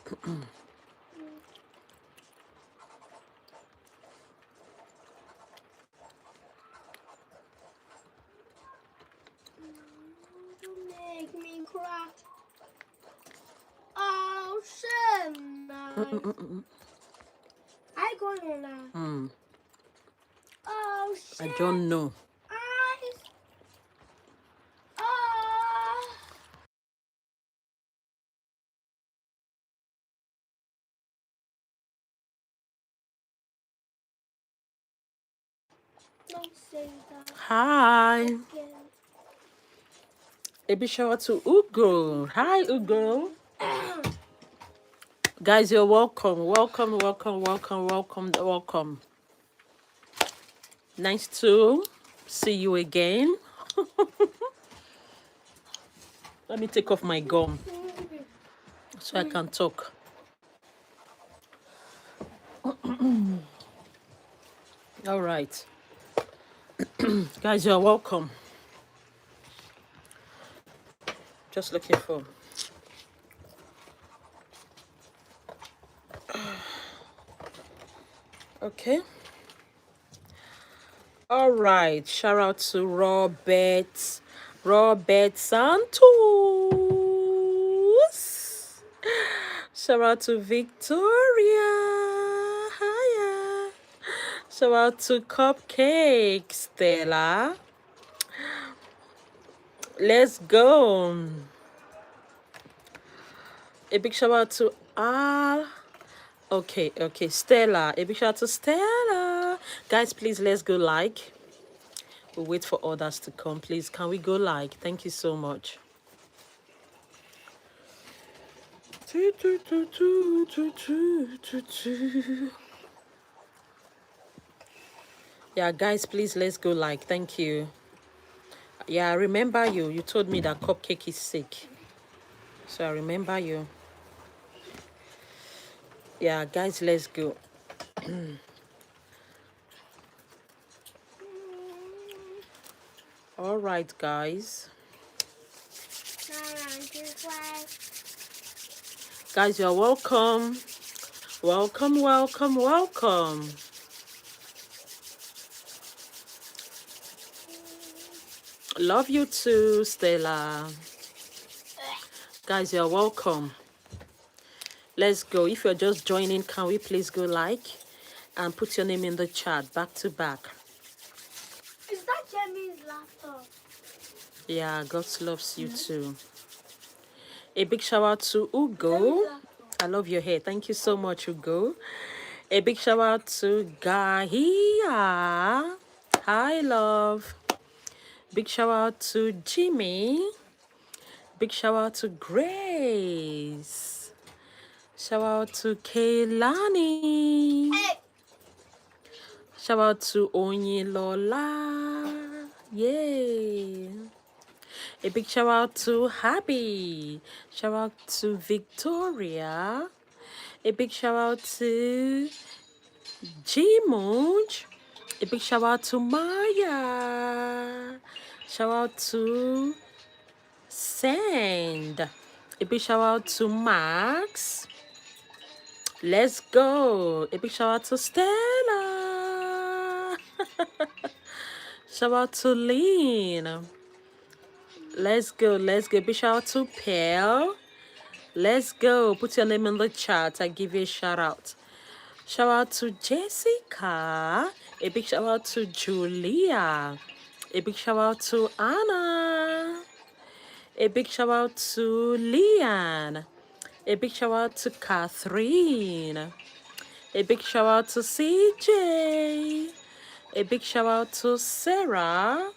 Make me cry. Oh shit! I gonna now. Oh shit! I don't know. Eyes. Oh. Don't say that. Hi. Again. A big shout out to Ugo. Hi, Ugo. Guys, you're welcome. Welcome, welcome, welcome, welcome, welcome. Nice to see you again. Let me take off my gum so I can talk. All right. Guys, you're welcome. Just looking for. Okay. All right. Shout out to Robert Santos. Shout out to Victoria. Hiya. Shout out to Cupcake Stella. Let's go. A big shout out to Al. Okay, Stella. A big shout out to Stella. Guys, please let's go like. We'll wait for others to come. Please, can we go like? Thank you so much. Yeah, guys, please let's go like. Thank you. Yeah, I remember you. You told me that Cupcake is sick. So I remember you. Yeah, guys, let's go. All right, guys. Guys, you're welcome. Welcome, welcome, welcome. Love you too, Stella. Guys, you're welcome. Let's go. If you're just joining, can we please go like and put your name in the chat back to back? Is that Jenny's laptop? Yeah, God loves you too. A big shout out to Ugo. I love your hair. Thank you so much, Ugo. A big shout out to Gahia. Hi, love. Big shout out to Jimmy. Big shout out to Grace. Shout out to Kaylani. Hey. Shout out to Onyilola. Yay. A big shout out to Happy. Shout out to Victoria. A big shout out to G-Munch. A big shout out to Maya. Shout out to Sand. A big shout out to Max. Let's go. A big shout out to Stella. Shout out to Lean. Let's go. Let's go. Big shout out to Pearl. Let's go. Put your name in the chat. I give you a shout out. Shout out to Jessica. A big shout out to Julia. A big shout out to Anna. A big shout out to Leanne. A big shout out to Catherine. A big shout out to CJ. A big shout out to Sarah.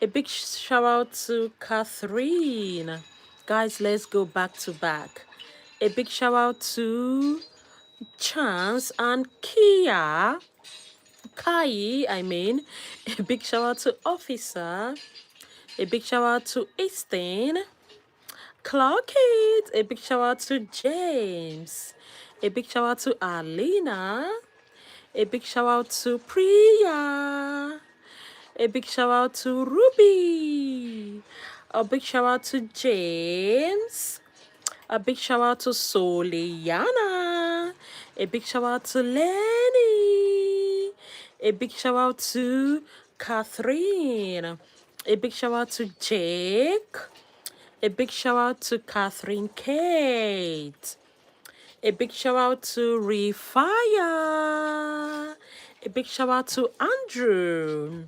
A big shout out to Catherine. Guys, let's go back to back. A big shout out to Chance and Kai, I mean. A big shout out to Officer. A big shout out to Easton. Clock it. A big shout out to James. A big shout out to Alina. A big shout out to Priya. A big shout out to Ruby. A big shout out to James. A big shout out to Soliana. A big shout out to Lenny. A big shout out to Catherine. A big shout out to Jake. A big shout out to Catherine Kate. A big shout out to Refire. A big shout out to Andrew.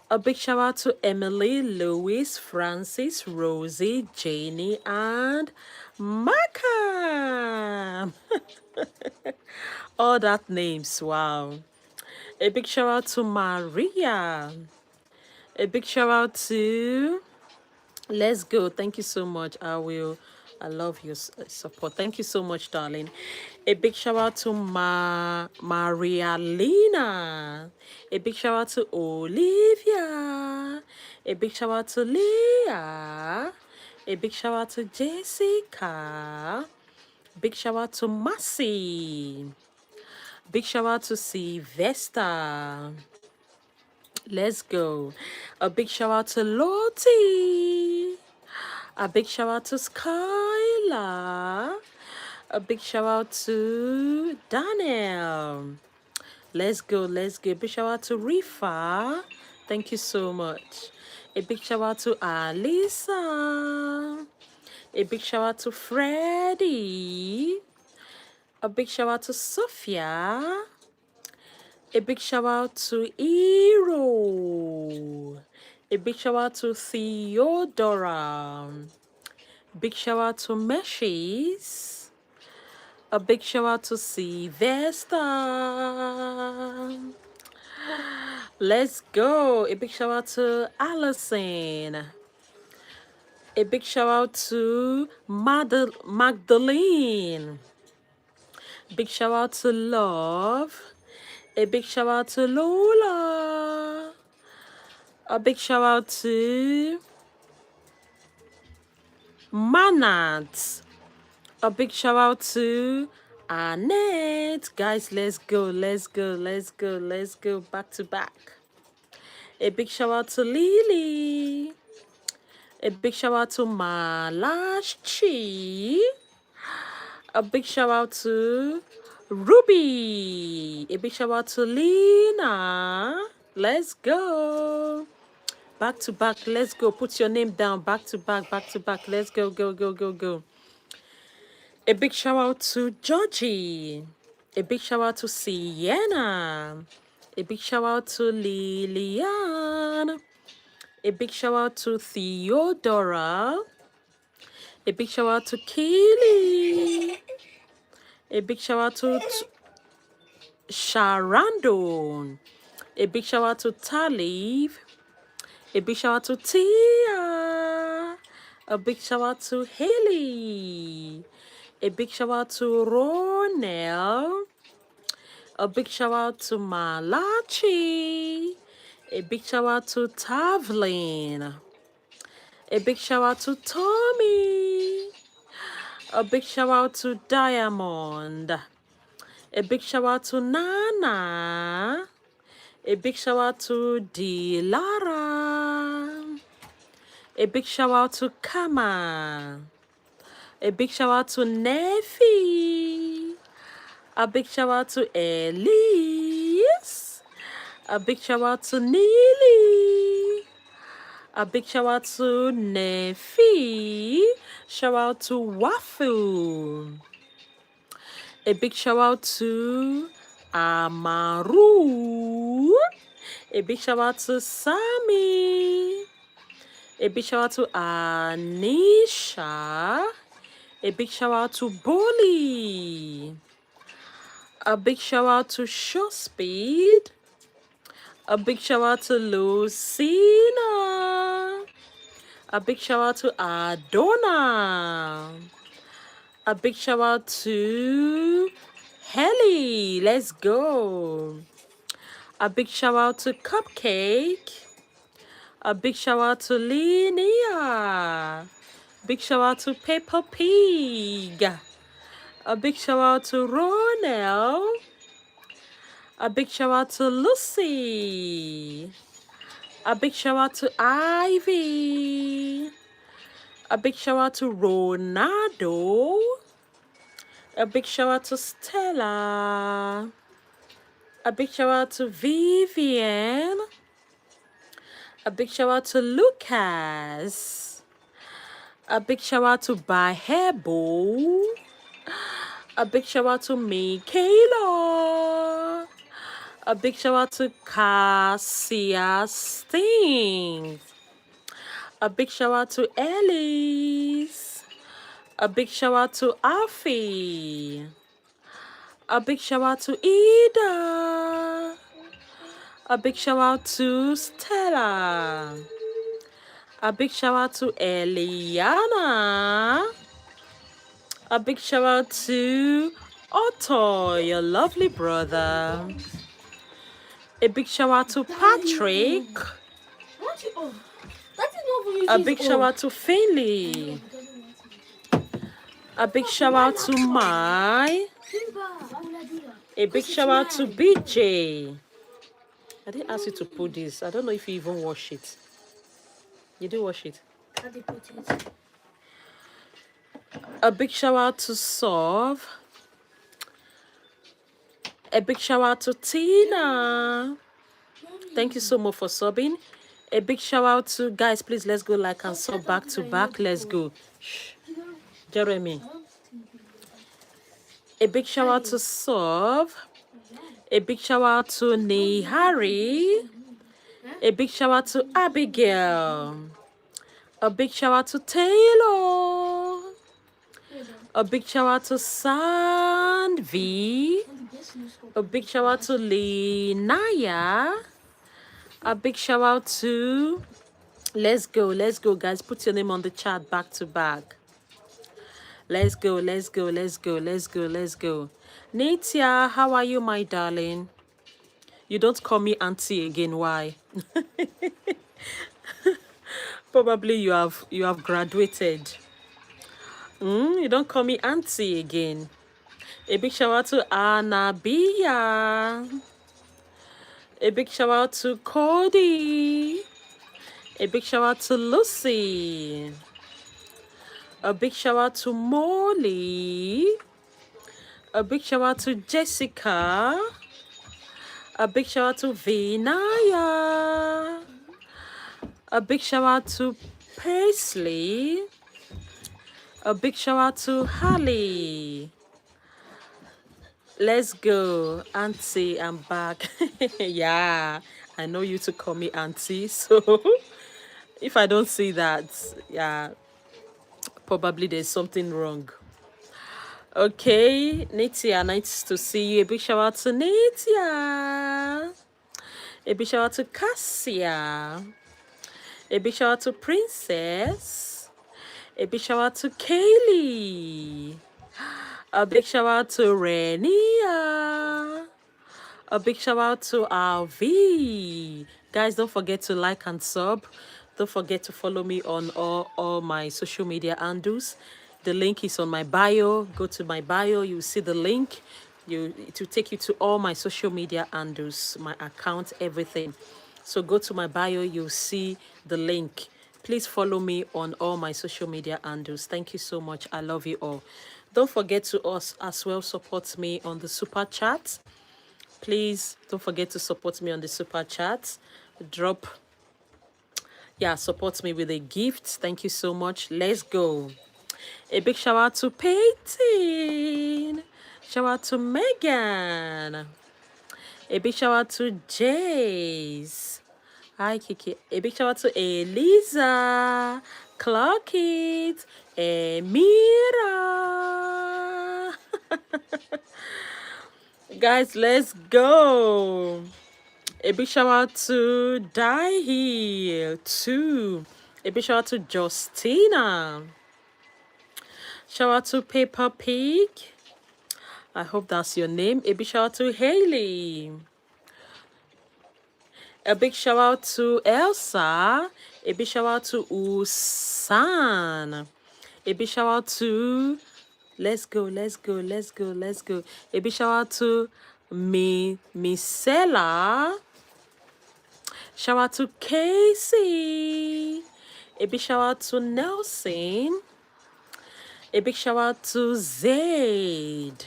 A big shout out to Emily, Louis, Francis, Rosie, Janie, and Maka. All that names, wow. A big shout out to Maria. A big shout out to Let's Go. Thank you so much. I love your support. Thank you so much, darling. A big shout out to Maria Lena. A big shout out to Olivia. A big shout out to Leah. A big shout out to Jessica. Big shout out to Massey. Big shout out to Sylvester. Let's go. A big shout out to Lottie. A big shout out to Skylar. A big shout out to Daniel. Let's go, let's go. A big shout out to Rifa. Thank you so much. A big shout out to Alisa. A big shout out to Freddie. A big shout out to Sophia. A big shout out to Hero. A big shout out to Theodora. Big shout out to Meshes. A big shout out to Sylvester. Let's go. A big shout out to Allison. A big shout out to Magdalene. Big shout out to Love. A big shout out to Lola. A big shout out to Manat. A big shout out to Annette. Guys, let's go, let's go, let's go, let's go back to back. A big shout out to Lily. A big shout out to Malachi. A big shout out to Ruby. A big shout out to Lena. Let's go. Back to back. Let's go. Put your name down. Back to back. Back to back. Let's go. Go, go, go, go. A big shout out to Georgie. A big shout out to Sienna. A big shout out to Lillian. A big shout out to Theodora. A big shout out to Keely. A big shout out to Sharando. A big shout out to Talib. A big shout out to Tia. A big shout out to Haley. A big shout out to Ronel. A big shout out to Malachi. A big shout out to Tavlin. A big shout out to Tommy. A big shout out to Diamond. A big shout out to Nana. A big shout out to Dilara. A big shout out to Kama. A big shout out to Nefi. A big shout out to Elise. A big shout out to Neely. A big shout out to Nefi. Shout out to Wafu. A big shout out to Amaru. A big shout out to Sammy. A big shout out to Anisha. A big shout out to Bolly. A big shout out to Showspeed. A big shout out to Lucina. A big shout out to Adona. A big shout out to Helly. Let's go. A big shout out to Cupcake. A big shout out to Linnea. Big shout out to Peppa Pig. A big shout out to Ronel. A big shout out to Lucy. A big shout out to Ivy. A big shout out to Ronaldo. A big shout out to Stella. A big shout out to Vivian. A big shout out to Lucas. A big shout out to Bahebo. A big shout out to Michaela. A big shout out to Cassia Stings. A big shout out to Ellis. A big shout out to Afi. A big shout out to Ida. A big shout out to Stella. A big shout out to Eliana. A big shout out to Otto, your lovely brother. A big shout out to Patrick. A big shout out to Finley. A big shout out to Mai. A big shout out to BJ. I didn't ask you to put this. I don't know if you even wash it. You do wash it. I did put it. A big shout out to Sov. A big shout out to Tina. Thank you so much for subbing. A big shout out to guys. Please let's go like and sub back to back. Let's go. Shh. Jeremy. A big shout out to Sov. A big shout out to Nihari. A big shout out to Abigail. A big shout out to Taylor. A big shout out to Sandvi. A big shout out to Linaya. A big shout out to... Let's go, guys. Put your name on the chat back to back. Let's go. Nitya, how are you, my darling? You don't call me auntie again. Why? Probably you have graduated. You don't call me auntie again. A big shout out to Anabia. A big shout out to Cody. A big shout out to Lucy. A big shout out to Molly. A big shout out to Jessica. A big shout out to Vinaya. A big shout out to Paisley. A big shout out to Holly. Let's go. Auntie, I'm back. Yeah, I know you to call me auntie. So if I don't see that, yeah, probably there's something wrong. Okay, Nitya, nice to see you. A big shout out to Nitya. A big shout out to Cassia. A big shout out to Princess. A big shout out to Kaylee. A big shout out to Renia. A big shout out to RV. Guys, don't forget to like and sub. Don't forget to follow me on all my social media handles. The link is on my bio. Go to my bio. You'll see the link. It will take you to all my social media handles, my account, everything. So go to my bio. You'll see the link. Please follow me on all my social media handles. Thank you so much. I love you all. Don't forget to as well support me on the super chat. Please don't forget to support me on the super chat. Support me with a gift. Thank you so much. Let's go. A big shout out to Peyton. Shout out to Megan. A big shout out to Jace. Hi, Kiki. A big shout out to Eliza, Clock It, Mira. Guys, let's go. A big shout out to Dahi too. A big shout out to Justina. Shout out to Peppa Pig. I hope that's your name. A big shout out to Haley. A big shout out to Elsa. A big shout out to Usan. A big shout out to... Let's go. A big shout out to Misela. Shout out to Casey. A big shout out to Nelson. A big shout out to Zaid.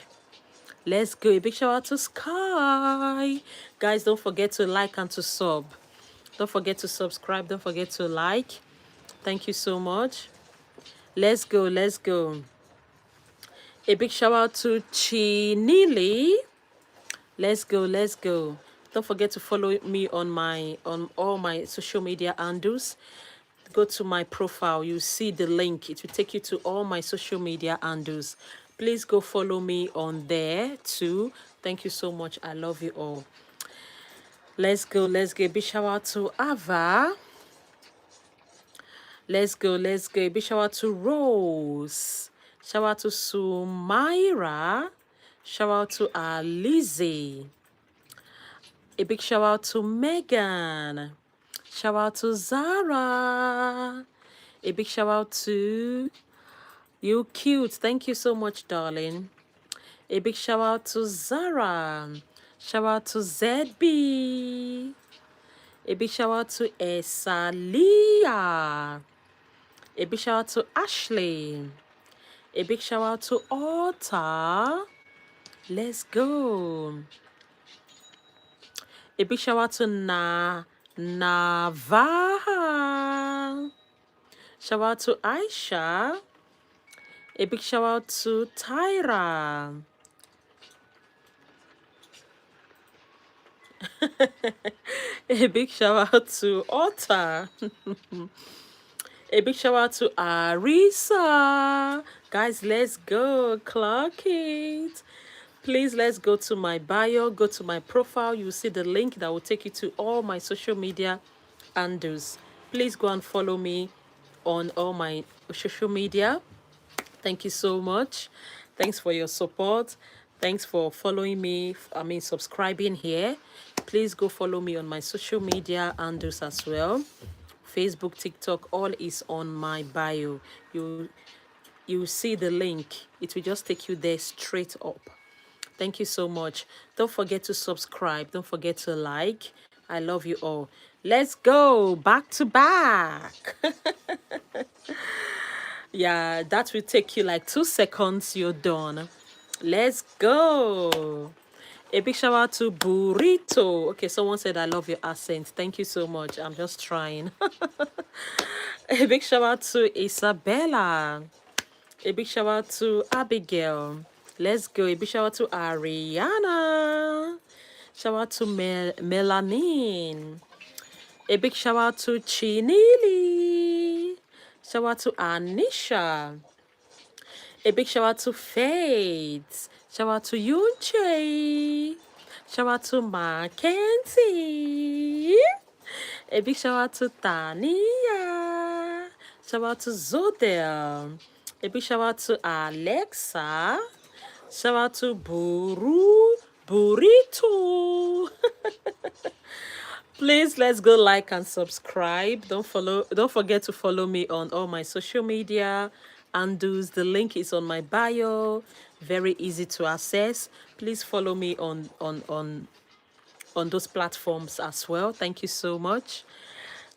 Let's go. A big shout out to Sky. Guys, don't forget to like and to sub. Don't forget to subscribe. Don't forget to like. Thank you so much. Let's go. Let's go. A big shout out to Chinili. Let's go. Let's go. Don't forget to follow me on all my social media handles. Go to my profile. You see the link. It will take you to all my social media handles. Please go follow me on there too. Thank you so much. I love you all. Let's go. Let's go. Big shout out to Ava. Let's go. Let's go. Big shout out to Rose. Shout out to Sumaira. Shout out to Alize. A big shout out to Megan. Shout out to Zara. A big shout out to you, cute. Thank you so much, darling. A big shout out to Zara. Shout out to ZB. A big shout out to Esalia. A big shout out to Ashley. A big shout out to Otta. Let's go. A big shout out to Navaha. Shout out to Aisha. A big shout out to Tyra. A big shout out to Otta. A big shout out to Arisa. Guys, let's go. Clock it. Please, let's go to my bio, go to my profile. You'll see the link that will take you to all my social media handles. Please go and follow me on all my social media. Thank you so much. Thanks for your support. Thanks for following me. Subscribing here. Please go follow me on my social media handles as well. Facebook, TikTok, all is on my bio. You see the link. It will just take you there straight up. Thank you so much. Don't forget to subscribe. Don't forget to like. I love you all. Let's go back to back. Yeah, that will take you like 2 seconds. You're done. Let's go. A big shout out to Burrito. Okay, someone said I love your accent. Thank you so much. I'm just trying. A big shout out to Isabella. A big shout out to Abigail. Let's go. A big shout out to Ariana. Shout out to Melanin. A big shout out to Chinili. Shout out to Anisha. A big shout out to Faith. Shout out to Yunche. Shout out to Mackenzie. A big shout out to Tania. Shout out to Zodel. A big shout out to Alexa. Shout out to Burrito. Please, let's go like and subscribe. Don't forget to follow me on all my social media handles. The link is on my bio. Very easy to access. Please follow me on those platforms as well. Thank you so much.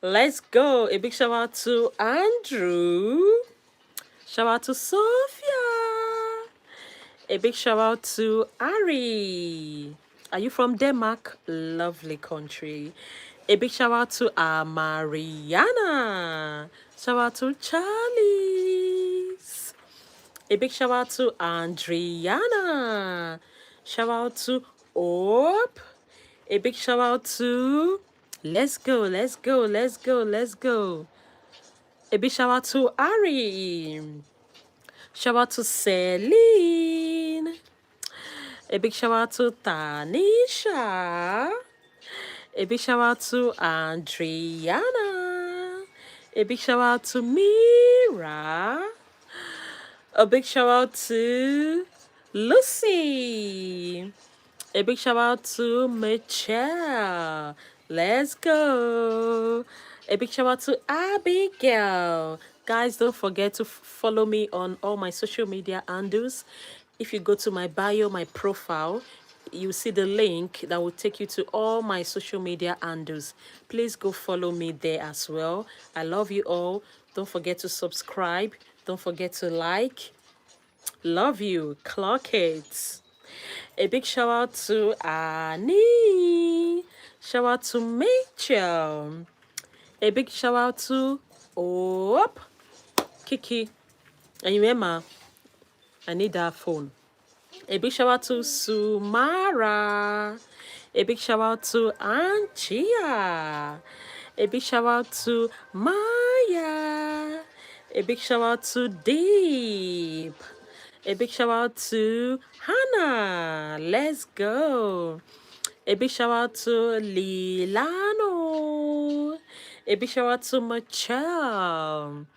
Let's go. A big shout out to Andrew. Shout out to Sophia. A big shout out to Ari. Are you from Denmark? Lovely country. A big shout out to Mariana. Shout out to Charlie's. A big shout out to Andriana. Shout out to Orp. A big shout out to Let's go, let's go, let's go, let's go. A big shout out to Ari. Shout out to Celine. A big shout out to Tanisha. A big shout out to Andriana. A big shout out to Mira. A big shout out to Lucy. A big shout out to Michelle. Let's go. A big shout out to Abigail. Guys, don't forget to follow me on all my social media handles. If you go to my bio, my profile, you see the link that will take you to all my social media handles. Please go follow me there as well. I love you all. Don't forget to subscribe. Don't forget to like. Love you. Clock it. A big shout out to Annie. Shout out to Mitchell. A big shout out to Kiki. And you remember, I need that phone. A big shout out to Sumara. A big shout out to Anchia. A big shout out to Maya. A big shout out to Deep. A big shout out to Hannah. Let's go. A big shout out to Lilano. A big shout out to Michelle.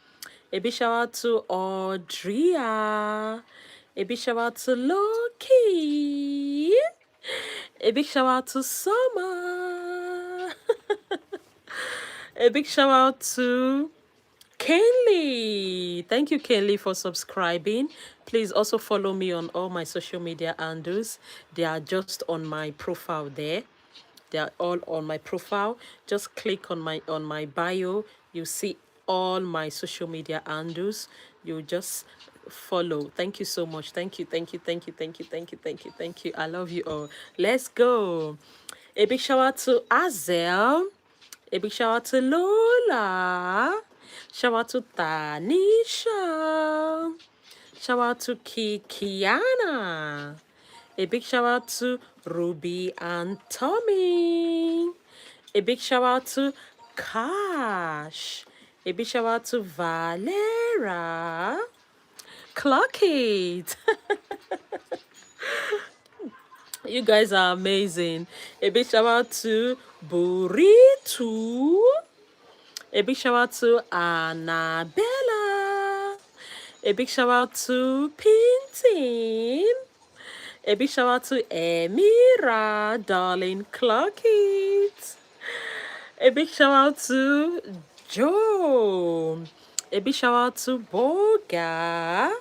A big shout out to Audria. A big shout out to Loki. A big shout out to Summer. A big shout out to Kenley. Thank you, Kenley, for subscribing. Please also follow me on all my social media handles. They are just on my profile there. They are all on my profile. Just click on my bio. You see all my social media handles. You just follow. Thank you so much. Thank you. Thank you. Thank you. Thank you. Thank you. Thank you. Thank you. I love you all. Let's go. A big shout out to Azel. A big shout out to Lola. Shout out to Tanisha. Shout out to Kikiana. A big shout out to Ruby and Tommy. A big shout out to Cash. A big shout out to Valera. Clock it. You guys are amazing. A big shout out to Burrito. A big shout out to Annabella. A big shout out to Pintin. A big shout out to Emira, darling, clock it. A big shout out to Joe. A big shout out to Boga.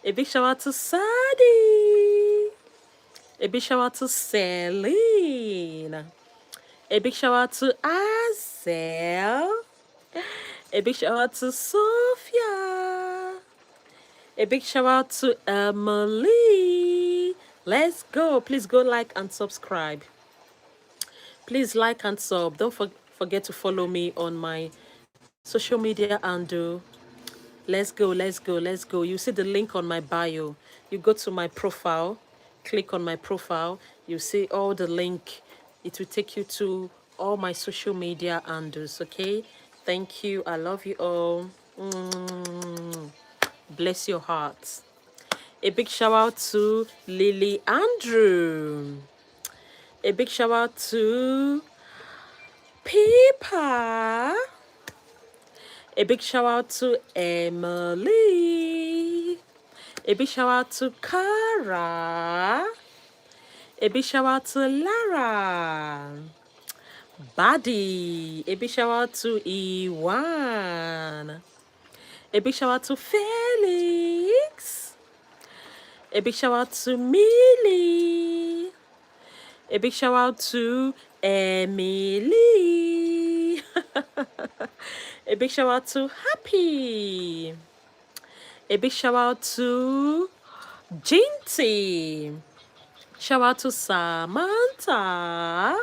A big shout out to Sadie. A big shout out to Celine. A big shout out to Azel. A big shout out to Sophia. A big shout out to Emily. Let's go. Please go like and subscribe. Please like and sub. Don't forget to follow me on my social media handle. Let's go. Let's go. Let's go. You see the link on my bio. You go to my profile. Click on my profile. You see all the link. It will take you to all my social media handles. Okay. Thank you. I love you all. Bless your hearts. A big shout out to Lily Andrew. A big shout out to Pippa. A big shout out to Emily. A big shout out to Cara. A big shout out to Lara. Buddy. A big shout out to Iwan. A big shout out to Felix. A big shout out to Millie. A big shout out to Emily. A big shout out to Happy. A big shout out to Jinty. Shout out to Samantha.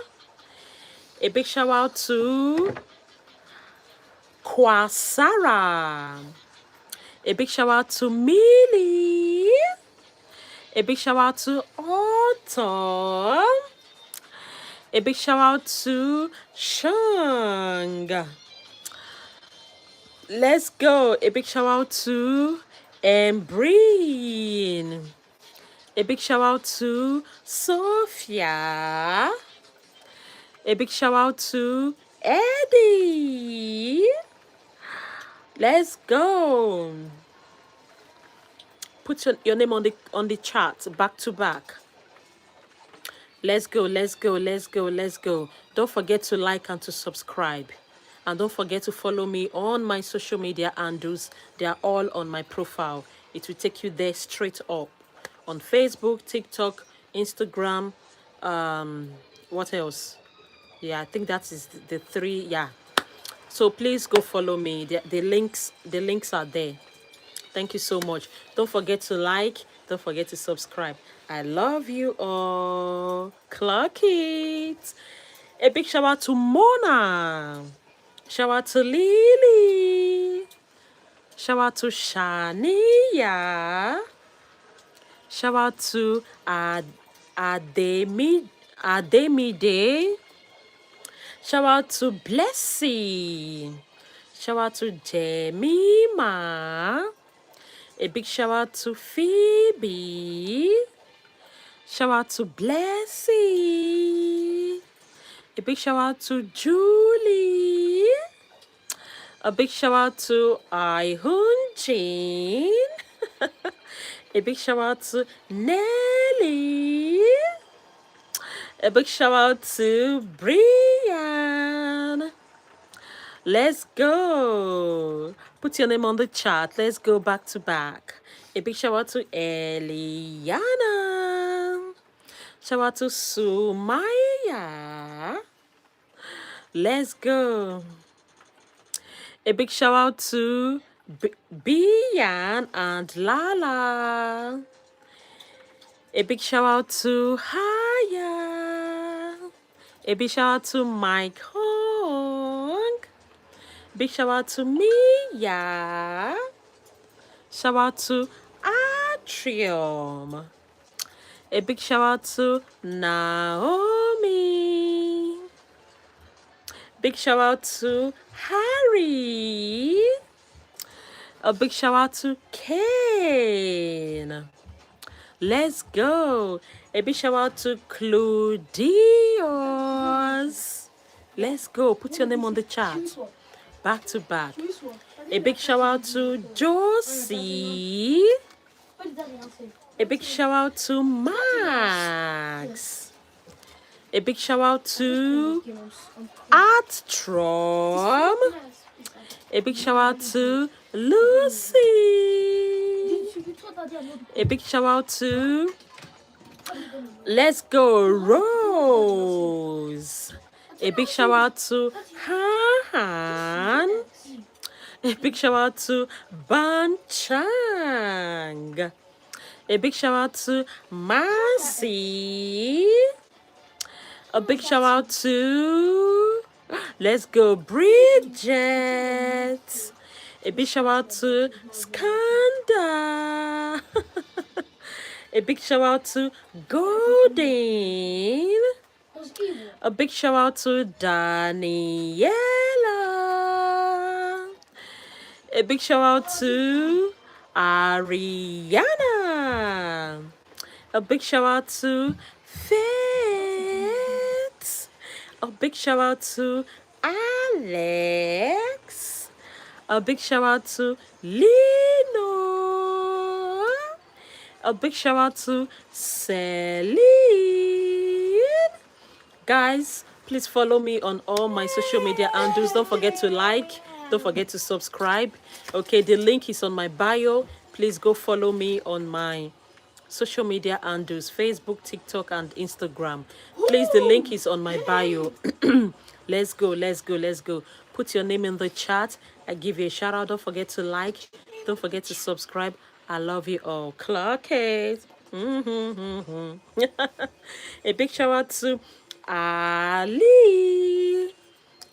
A big shout out to Kwasara. A big shout out to Millie. A big shout out to Autumn. A big shout out to Shang. Let's go. A big shout out to Embreen. A big shout out to Sophia. A big shout out to Eddie. Let's go. Put your name on the chart back to back. Let's go, let's go, let's go, let's go. Don't forget to like and to subscribe. And don't forget to follow me on my social media handles. They are all on my profile. It will take you there straight up. On Facebook, TikTok, Instagram, what else? Yeah, I think that is the three, yeah. So please go follow me. The links are there. Thank you so much. Don't forget to like. Don't forget to subscribe. I love you all. Clock it. A big shout out to Mona. Shout out to Lily. Shout out to Shania. Shout out to Ademide. Shout out to Blessing. Shout out to Jemima. A big shout out to Phoebe. Shout out to Blessing. A big shout out to Julie. A big shout out to Ihun Jane. A big shout out to Nelly. A big shout out to Brian. Let's go. Put your name on the chat. Let's go back to back. A big shout out to Eliana. Shout out to Sumaya. Let's go. A big shout out to Bian and Lala. A big shout out to Haya. A big shout out to Mike Hong. Big shout out to Mia. Shout out to Atrium. A big shout out to Naomi. Big shout out to Harry. A big shout out to Kane. Let's go. A big shout out to Claudius. Let's go. Put your name on the chat. Back to back. A big shout out to Josie. A big shout out to Max. A big shout out to Artrom. A big shout out to Lucy. A big shout out to Let's Go Rose. A big shout out to Han. A big shout out to Ban Chang. A big shout out to Marcy. A big shout out to Let's Go Bridget. A big shout out to Skanda. A big shout out to Golden. A big shout out to Daniela. A big shout out to Ariana. A big shout out to Faith. A big shout out to Alex. A big shout out to Lino. A big shout out to Celine. Guys, please follow me on all my social media handles. Don't forget to like. Don't forget to subscribe. Okay, the link is on my bio. Please go follow me on my social media handles, Facebook, TikTok, and Instagram. Please, the link is on my bio. Let's go, let's go, let's go. Put your name in the chat. I give you a shout out. Don't forget to like. Don't forget to subscribe. I love you all. Clock it. A big shout out to Ali.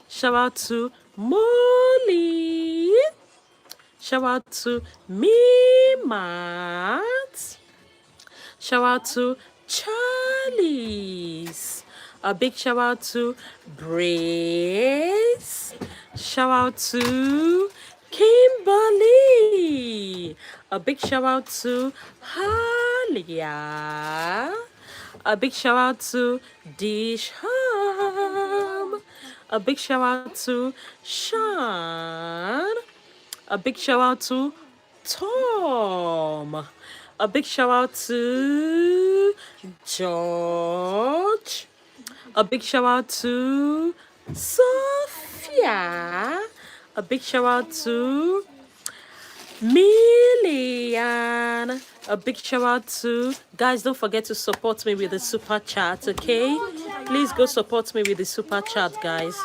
Shout out to Molly. Shout out to Mimat. Shout out to Charlie's. A big shout out to Brace. Shout out to Kimberly. A big shout out to Halia. A big shout out to Disham. A big shout out to Sean. A big shout out to Tom. A big shout out to George. A big shout out to Sophia. A big shout out to Millian. A big shout out to guys. Don't forget to support me with the super chat, okay? Please go support me with the super chat, guys.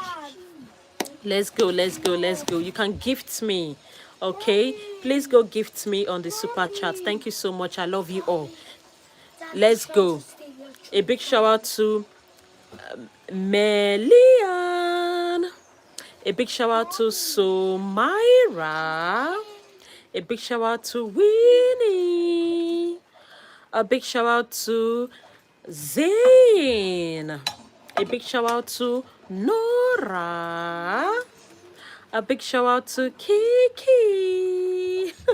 Let's go, let's go, let's go. You can gift me, okay? Please go gift me on the super chat. Thank you so much. I love you all. Let's go. A big shout out to Melian. A big shout out to Sumaira. A big shout out to Winnie. A big shout out to Zane. A big shout out to Nora. A big shout out to Kiki.